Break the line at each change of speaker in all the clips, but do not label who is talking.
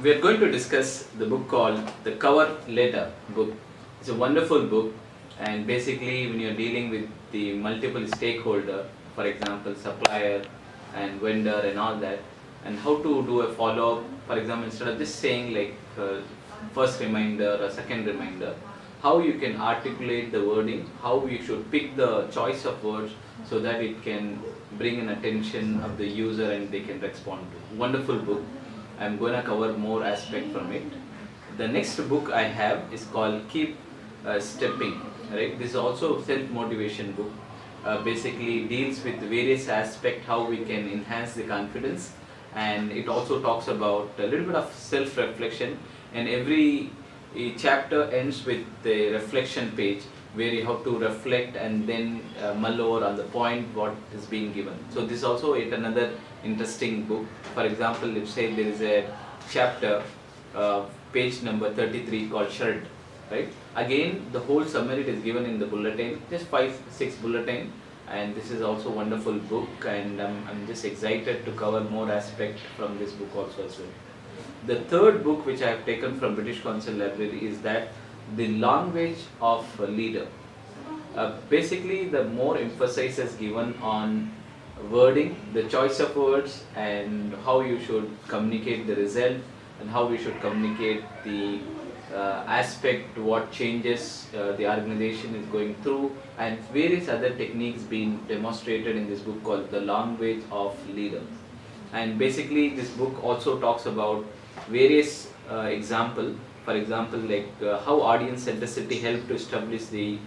We are going to discuss the book called The Cover Letter book. It's a wonderful book, and basically when you're dealing with the multiple stakeholder, for example supplier and vendor and all that, and how to do a follow-up, for example instead of just saying like first reminder or second reminder, how you can articulate the wording, how you should pick the choice of words so that it can bring an attention of the user and they can respond to. Wonderful book. I'm going to cover more aspect from it. The next book I have is called Keep Stepping. Right? This is also self-motivation book. Basically deals with various aspects how we can enhance the confidence, and it also talks about a little bit of self-reflection, and every chapter ends with the reflection page where you have to reflect and then mull over on the point what is being given. So this is also yet another interesting book. For example, let's say there is a chapter, page number 33 called Shred, right? Again, the whole summary is given in the bulletin, just 5-6 bulletin, and this is also a wonderful book, and I'm just excited to cover more aspect from this book also as well. The third book which I have taken from British Council Library is that The Language of a Leader. Basically, the more emphasis is given on wording, the choice of words, and how you should communicate the result, and how we should communicate the aspect, what changes the organization is going through, and various other techniques being demonstrated in this book called The Language of Leader. And basically this book also talks about various example, for example like how audience centricity helped to establish the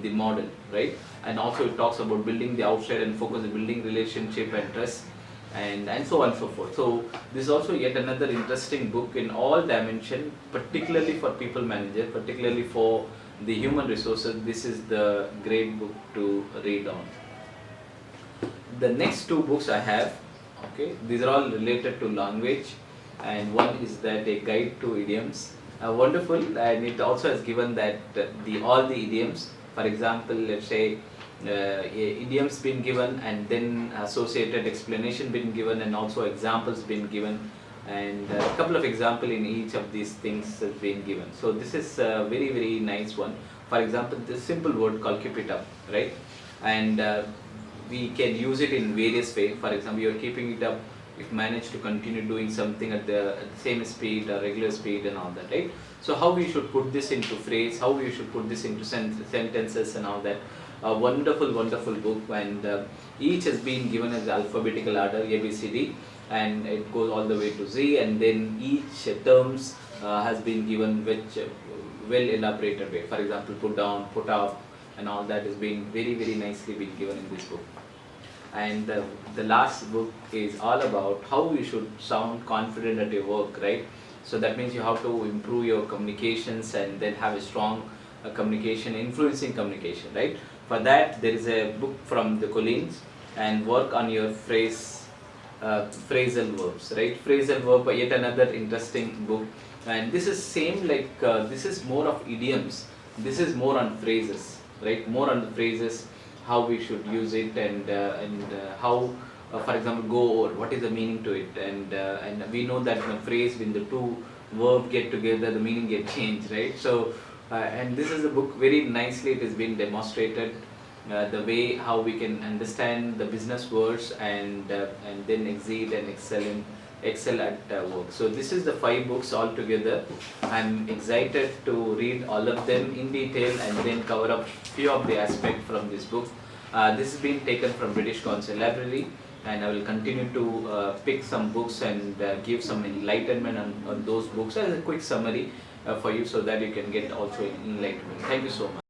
model, right? And also it talks about building the outside and focus on building relationship and trust, and so on and so forth. So this is also yet another interesting book in all dimension, particularly for people manager, particularly for the human resources. This is the great book to read on. The next two books I have, okay, these are all related to language, and one is that a guide to idioms. Wonderful, and it also has given that all the idioms. For example, let's say idioms been given, and then associated explanation been given, and also examples been given, and a couple of example in each of these things has been given. So this is a very very nice one. For example, this simple word called keep it up, right? And we can use it in various ways. For example, you are keeping it up if manage to continue doing something at the same speed or regular speed and all that, right? So how we should put this into phrase, how we should put this into sentences and all that. A wonderful book, and each has been given as alphabetical order, ABCD, and it goes all the way to Z, and then each terms has been given which well elaborated way. For example, put down, put off, and all that has been very very nicely been given in this book. And the last book is all about how you should sound confident at your work, right? So that means you have to improve your communications and then have a strong communication, influencing communication, right? For that there is a book from the Collins, and work on your phrasal verbs, right? Phrasal verb, yet another interesting book, and this is same like this is more of idioms, this is more on phrases, right? More on the phrases, how we should use it, and how for example go over what is the meaning to it, and we know that in a phrase when the two verb get together the meaning get changed, right? So and this is a book very nicely it has been demonstrated, the way how we can understand the business words, and then exceed and excel at work. So this is the 5 books all together. I'm excited to read all of them in detail and then cover up few of the aspects from this book. This has been taken from British Council Library, and I will continue to pick some books and give some enlightenment on those books as a quick summary for you, so that you can get also enlightenment. Thank you so much.